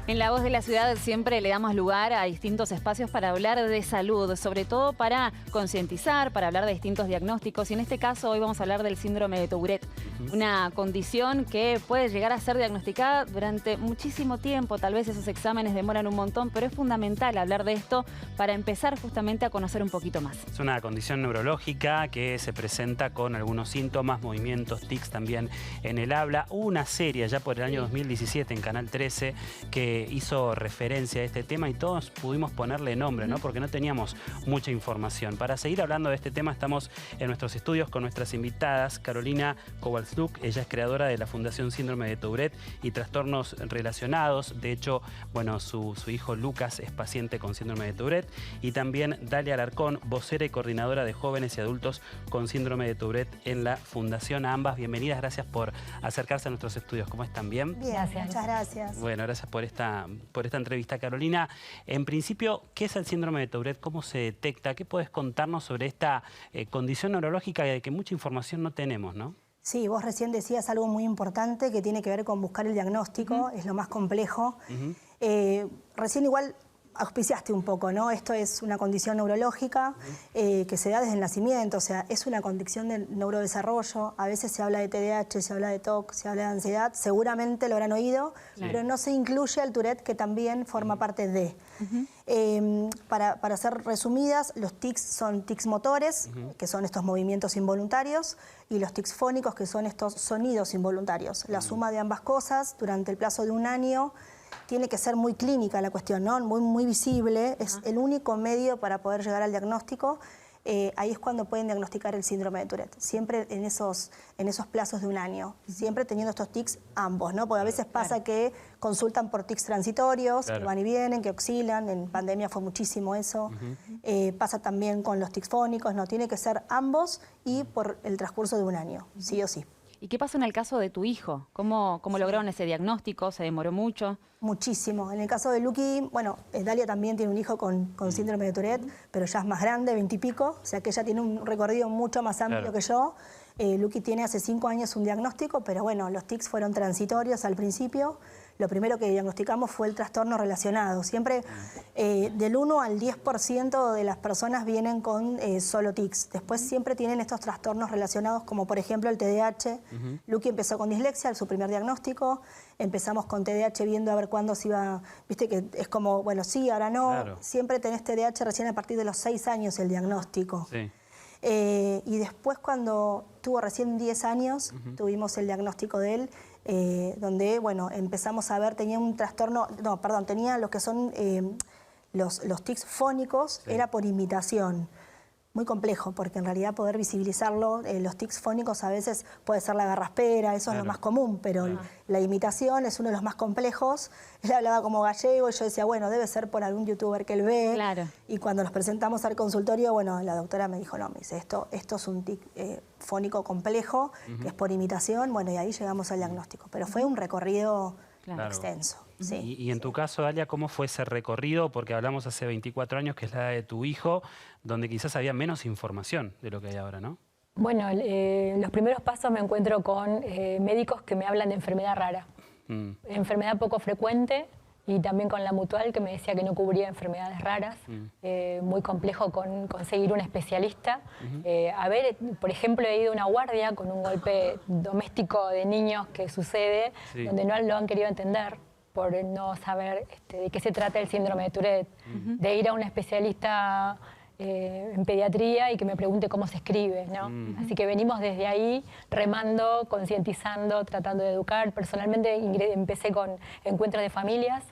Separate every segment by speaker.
Speaker 1: En La Voz de la Ciudad siempre le damos lugar a distintos espacios para hablar de salud, sobre todo para concientizar, para hablar de distintos diagnósticos. Y en este caso hoy vamos a hablar del síndrome de Tourette, una condición que puede llegar a ser diagnosticada durante muchísimo tiempo. Tal vez esos exámenes demoran un montón, pero es fundamental hablar de esto para empezar justamente a conocer un poquito más.
Speaker 2: Es una condición neurológica que se presenta con algunos síntomas, movimientos, tics también en el habla. Hubo una serie ya por el año 2017 en Canal 13 que hizo referencia a este tema y todos pudimos ponerle nombre, ¿no? Porque no teníamos mucha información. Para seguir hablando de este tema estamos en nuestros estudios con nuestras invitadas. Carolina Kowalczuk, ella es creadora de la Fundación Síndrome de Tourette y Trastornos Relacionados. De hecho, bueno, su hijo Lucas es paciente con síndrome de Tourette. Y también Dalia Alarcón, vocera y coordinadora de jóvenes y adultos con síndrome de Tourette en la Fundación. A ambas, bienvenidas, gracias por acercarse a nuestros estudios. ¿Cómo están? ¿Bien?
Speaker 3: Bien, gracias. Muchas gracias.
Speaker 2: Bueno, gracias por esta entrevista, Carolina. En principio, ¿qué es el síndrome de Tourette? ¿Cómo se detecta? ¿Qué puedes contarnos sobre esta condición neurológica de que mucha información no tenemos, ¿no?
Speaker 3: Sí, vos recién decías algo muy importante que tiene que ver con buscar el diagnóstico, es lo más complejo. Recién igual auspiciaste un poco, ¿no? Esto es una condición neurológica que se da desde el nacimiento, o sea, es una condición de neurodesarrollo. A veces se habla de TDAH, se habla de TOC, se habla de ansiedad, seguramente lo habrán oído, pero no se incluye al Tourette, que también forma parte de. Para ser resumidas, los tics son tics motores, que son estos movimientos involuntarios, y los tics fónicos, que son estos sonidos involuntarios. La suma de ambas cosas durante el plazo de un año tiene que ser muy clínica la cuestión, ¿no? Muy visible, es el único medio para poder llegar al diagnóstico. Ahí es cuando pueden diagnosticar el síndrome de Tourette, siempre en esos plazos de un año, siempre teniendo estos tics ambos, ¿no? Porque a veces pasa que consultan por tics transitorios, que van y vienen, que oscilan, en pandemia fue muchísimo eso, pasa también con los tics fónicos, ¿no? Tiene que ser ambos y por el transcurso de un año, sí o sí.
Speaker 1: ¿Y qué pasó en el caso de tu hijo? ¿Cómo lograron ese diagnóstico? ¿Se demoró mucho?
Speaker 3: Muchísimo. En el caso de Luqui, bueno, Dalia también tiene un hijo con síndrome de Tourette, pero ya es más grande, 20 y pico, o sea que ella tiene un recorrido mucho más amplio que yo. Luqui tiene hace 5 años un diagnóstico, pero bueno, los tics fueron transitorios al principio. Lo primero que diagnosticamos fue el trastorno relacionado. Siempre del 1 al 10% de las personas vienen con solo tics. Después siempre tienen estos trastornos relacionados, como por ejemplo el TDAH. Luqui empezó con dislexia, su primer diagnóstico. Empezamos con TDAH viendo a ver cuándo se iba... Viste que es como, bueno, sí, ahora no. Claro. Siempre tenés TDAH recién a partir de los 6 años el diagnóstico. Sí. Y después cuando tuvo recién 10 años, tuvimos el diagnóstico de él, donde, bueno, empezamos a ver, tenía un trastorno, no, perdón, tenía lo que son los tics fónicos, era por imitación. Muy complejo, porque en realidad poder visibilizarlo, los tics fónicos a veces puede ser la garraspera, eso es lo más común, pero la imitación es uno de los más complejos. Él hablaba como gallego y yo decía, bueno, debe ser por algún youtuber que él ve. Y cuando nos presentamos al consultorio, bueno, la doctora me dijo, no, me dice, esto es un tic fónico complejo, que es por imitación, bueno, y ahí llegamos al diagnóstico. Pero fue un recorrido extenso. Sí,
Speaker 2: y en tu caso, Dalia, ¿cómo fue ese recorrido? Porque hablamos hace 24 años, que es la edad de tu hijo, donde quizás había menos información de lo que hay ahora, ¿no?
Speaker 4: Bueno, los primeros pasos me encuentro con médicos que me hablan de enfermedad rara, enfermedad poco frecuente, y también con la Mutual, que me decía que no cubría enfermedades raras. Muy complejo conseguir un especialista. A ver, por ejemplo, he ido a una guardia con un golpe doméstico de niños que sucede, donde no lo han querido entender por no saber de qué se trata el síndrome de Tourette, de ir a un especialista en pediatría y que me pregunte cómo se escribe, ¿no? Así que venimos desde ahí remando, concientizando, tratando de educar. Personalmente empecé con encuentros de familias,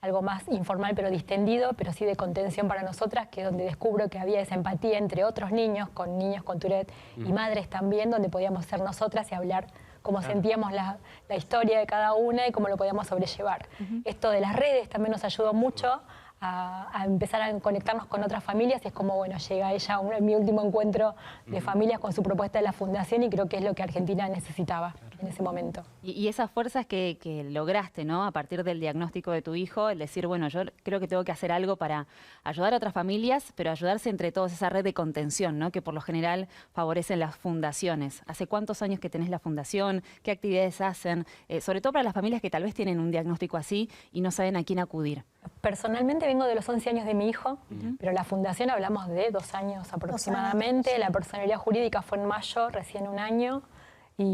Speaker 4: algo más informal pero distendido, pero sí de contención para nosotras, que es donde descubro que había esa empatía entre otros niños con Tourette y madres también, donde podíamos ser nosotras y hablar cómo sentíamos la historia de cada una y cómo lo podíamos sobrellevar. Esto de las redes también nos ayudó mucho a empezar a conectarnos con otras familias, y es como, bueno, llega ella mi último encuentro de familias con su propuesta de la Fundación, y creo que es lo que Argentina necesitaba. en ese momento.
Speaker 1: Y esas fuerzas que lograste, ¿no? A partir del diagnóstico de tu hijo, el decir, bueno, yo creo que tengo que hacer algo para ayudar a otras familias, pero ayudarse entre todos, esa red de contención, ¿no? Que por lo general favorecen las fundaciones. ¿Hace cuántos años que tenés la fundación? ¿Qué actividades hacen? Sobre todo para las familias que tal vez tienen un diagnóstico así y no saben a quién acudir.
Speaker 4: Personalmente vengo de los 11 años de mi hijo, pero la fundación hablamos de 2 años aproximadamente.
Speaker 3: 2 años.
Speaker 4: La personalidad jurídica fue en mayo, recién 1 año.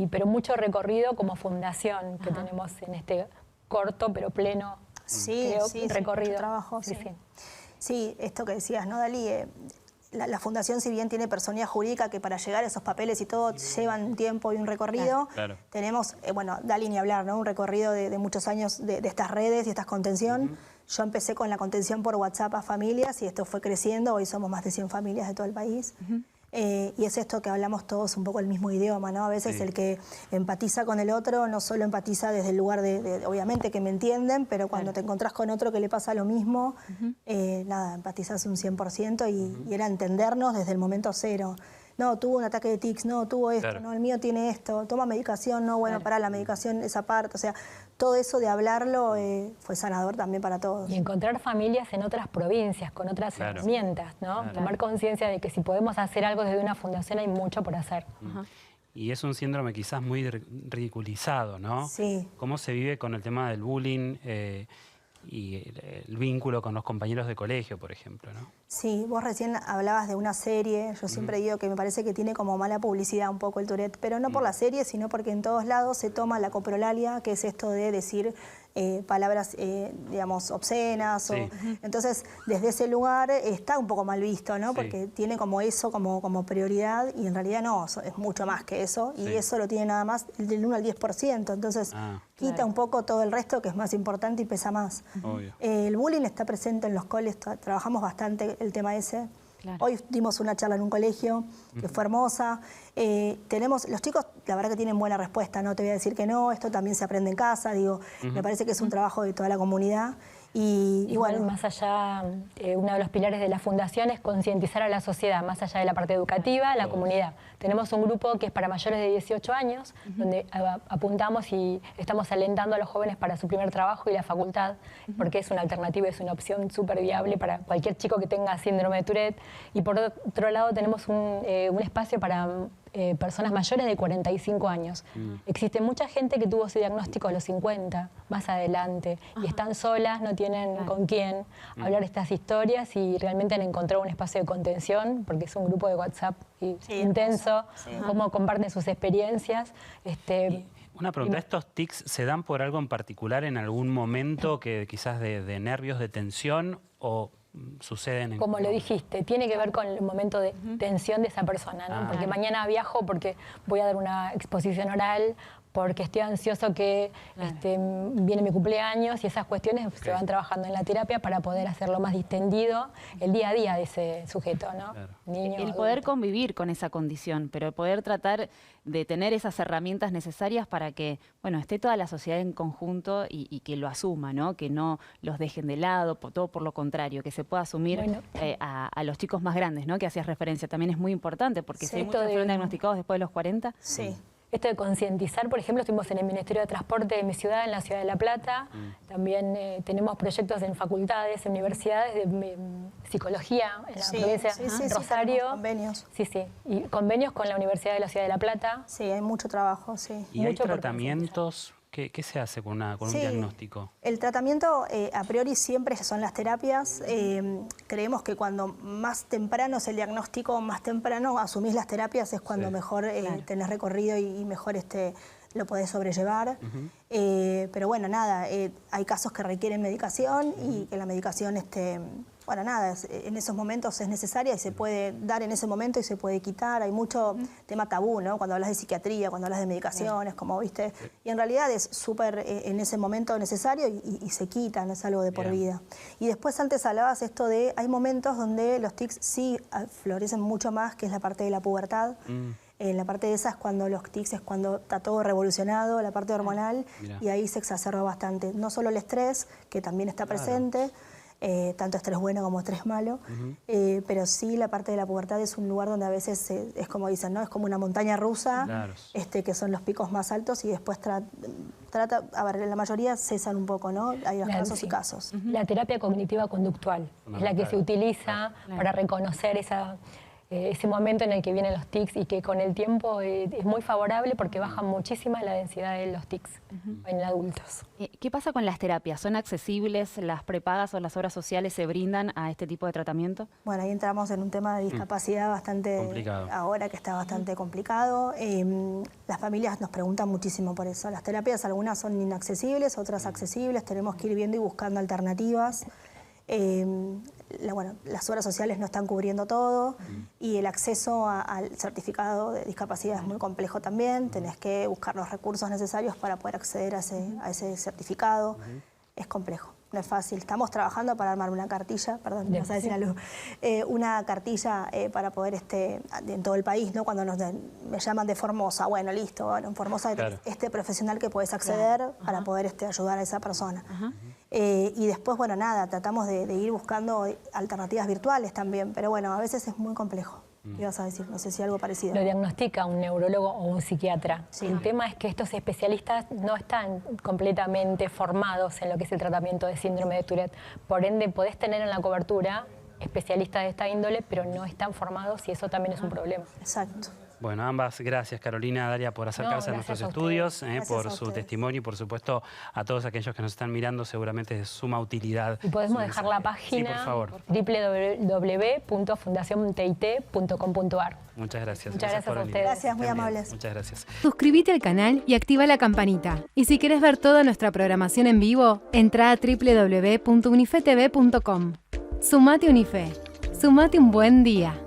Speaker 4: Pero mucho recorrido como fundación que tenemos en este corto pero pleno recorrido.
Speaker 3: Mucho trabajo, sí, esto que decías, ¿no, Dalí? La fundación, si bien tiene personalidad jurídica que para llegar a esos papeles y todo llevan un tiempo y un recorrido, tenemos, bueno, Dalí ni hablar, ¿no? Un recorrido de muchos años de estas redes y esta contención. Yo empecé con la contención por WhatsApp a familias y esto fue creciendo, hoy somos más de 100 familias de todo el país. Y es esto que hablamos todos un poco el mismo idioma, ¿no? A veces el que empatiza con el otro no solo empatiza desde el lugar de obviamente que me entienden, pero cuando te encontrás con otro que le pasa lo mismo, nada, empatizás un 100% y era entendernos desde el momento cero. No, tuvo un ataque de tics, no, tuvo esto, no, el mío tiene esto, toma medicación, no, bueno, para la medicación esa parte, o sea, todo eso de hablarlo fue sanador también para todos.
Speaker 4: Y encontrar familias en otras provincias, con otras herramientas, ¿no? Tomar conciencia de que si podemos hacer algo desde una fundación hay mucho por hacer.
Speaker 2: Y es un síndrome quizás muy ridiculizado, ¿no?
Speaker 3: Sí.
Speaker 2: ¿Cómo se vive con el tema del bullying y el vínculo con los compañeros de colegio, por ejemplo, ¿no?
Speaker 3: Sí, vos recién hablabas de una serie, yo siempre digo que me parece que tiene como mala publicidad un poco el Tourette, pero no por la serie, sino porque en todos lados se toma la coprolalia, que es esto de decir palabras, digamos, obscenas. Entonces, desde ese lugar está un poco mal visto, ¿no? Porque tiene como eso como prioridad y en realidad no, es mucho más que eso y eso lo tiene nada más del 1 al 10%, entonces quita un poco todo el resto que es más importante y pesa más. El bullying está presente en los coles, trabajamos bastante el tema ese. Hoy dimos una charla en un colegio que fue hermosa. Los chicos, la verdad que tienen buena respuesta, no te voy a decir que no, esto también se aprende en casa, digo, me parece que es un trabajo de toda la comunidad. Y bueno,
Speaker 4: más allá, uno de los pilares de la fundación es concientizar a la sociedad, más allá de la parte educativa, la comunidad. Tenemos un grupo que es para mayores de 18 años, donde apuntamos y estamos alentando a los jóvenes para su primer trabajo y la facultad, porque es una alternativa, es una opción súper viable para cualquier chico que tenga síndrome de Tourette. Y por otro lado tenemos un espacio para personas mayores de 45 años. Existe mucha gente que tuvo ese diagnóstico a los 50, más adelante, y están solas, no tienen con quién hablar estas historias y realmente han encontrado un espacio de contención, porque es un grupo de WhatsApp intenso, cómo comparten sus experiencias.
Speaker 2: Una pregunta, ¿estos tics se dan por algo en particular en algún momento que quizás de nervios, de tensión o suceden?
Speaker 4: Como lo dijiste, tiene que ver con el momento de tensión de esa persona, ¿no? Porque mañana viajo porque voy a dar una exposición oral, porque estoy ansioso que viene mi cumpleaños y esas cuestiones se van trabajando en la terapia para poder hacerlo más distendido el día a día de ese sujeto, ¿no? Niño,
Speaker 1: el poder convivir con esa condición, pero poder tratar de tener esas herramientas necesarias para que, bueno, esté toda la sociedad en conjunto y que lo asuma, ¿no? Que no los dejen de lado, todo por lo contrario, que se pueda asumir a los chicos más grandes, ¿no? Que hacías referencia, también es muy importante, porque si hay muchos que fueron diagnosticados después de los 40.
Speaker 4: Esto de concientizar, por ejemplo, estuvimos en el Ministerio de Transporte de mi ciudad, en la ciudad de La Plata. También tenemos proyectos en facultades, en universidades de psicología en la provincia de Rosario.
Speaker 3: Convenios.
Speaker 4: Y convenios con la Universidad de la Ciudad de La Plata.
Speaker 3: Sí, hay mucho trabajo,
Speaker 2: ¿Y hay tratamientos? ¿Qué se hace con un diagnóstico?
Speaker 3: El tratamiento a priori siempre son las terapias. Creemos que cuando más temprano es el diagnóstico, más temprano asumís las terapias, es cuando mejor tenés recorrido y mejor lo podés sobrellevar. Pero bueno, nada, hay casos que requieren medicación y que la medicación, bueno, nada, en esos momentos es necesaria y se puede dar en ese momento y se puede quitar. Hay mucho tema tabú, ¿no? Cuando hablas de psiquiatría, cuando hablas de medicaciones, como viste. Y en realidad es súper en ese momento necesario y se quita, no es algo de por vida. Y después antes hablabas esto de, hay momentos donde los tics sí florecen mucho más, que es la parte de la pubertad. La parte de esa es cuando los tics, es cuando está todo revolucionado, la parte hormonal, y ahí se exacerba bastante. No solo el estrés, que también está presente, tanto estrés bueno como estrés malo, pero sí la parte de la pubertad es un lugar donde a veces es como dicen, ¿no? Es como una montaña rusa,
Speaker 2: Claro.
Speaker 3: Que son los picos más altos y después a ver, la mayoría cesan un poco, ¿no? Hay los casos y casos.
Speaker 4: La terapia cognitiva conductual es la que se utiliza para reconocer ese momento en el que vienen los tics y que con el tiempo es muy favorable porque baja muchísimo la densidad de los tics en adultos.
Speaker 1: ¿Qué pasa con las terapias? ¿Son accesibles? ¿Las prepagas o las obras sociales se brindan a este tipo de tratamiento?
Speaker 3: Bueno, ahí entramos en un tema de discapacidad bastante
Speaker 2: complicado.
Speaker 3: Ahora que está bastante complicado. Las familias nos preguntan muchísimo por eso. Las terapias, algunas son inaccesibles, otras accesibles. Tenemos que ir viendo y buscando alternativas. Las obras sociales no están cubriendo todo y el acceso al certificado de discapacidad es muy complejo también. Tenés que buscar los recursos necesarios para poder acceder a ese certificado. Es complejo, no es fácil. Estamos trabajando para armar una cartilla, perdón, me vas a decir algo, una cartilla para poder, en todo el país, ¿no? Cuando me llaman de Formosa, bueno, listo, bueno, en Formosa este profesional que puedes acceder para poder ayudar a esa persona. Y después, bueno, nada, tratamos de ir buscando alternativas virtuales también, pero bueno, a veces es muy complejo. ¿Qué ibas a decir? No sé si algo parecido.
Speaker 4: Lo diagnostica un neurólogo o un psiquiatra.
Speaker 3: Sí.
Speaker 4: El tema es que estos especialistas no están completamente formados en lo que es el tratamiento de síndrome de Tourette. Por ende, podés tener en la cobertura especialistas de esta índole, pero no están formados y eso también es un problema.
Speaker 3: Exacto.
Speaker 2: Bueno, ambas, gracias Carolina, Dalia, por acercarse a nuestros estudios, por su testimonio y por supuesto a todos aquellos que nos están mirando, seguramente es de suma utilidad.
Speaker 4: Y podemos dejar la página www.fundaciontit.com.ar.
Speaker 2: Muchas gracias.
Speaker 4: Muchas gracias a ustedes.
Speaker 3: Gracias, muy amables.
Speaker 2: Muchas gracias.
Speaker 5: Suscríbete al canal y activa la campanita. Y si querés ver toda nuestra programación en vivo, entra a www.unifetv.com. Sumate Unife. Sumate un buen día.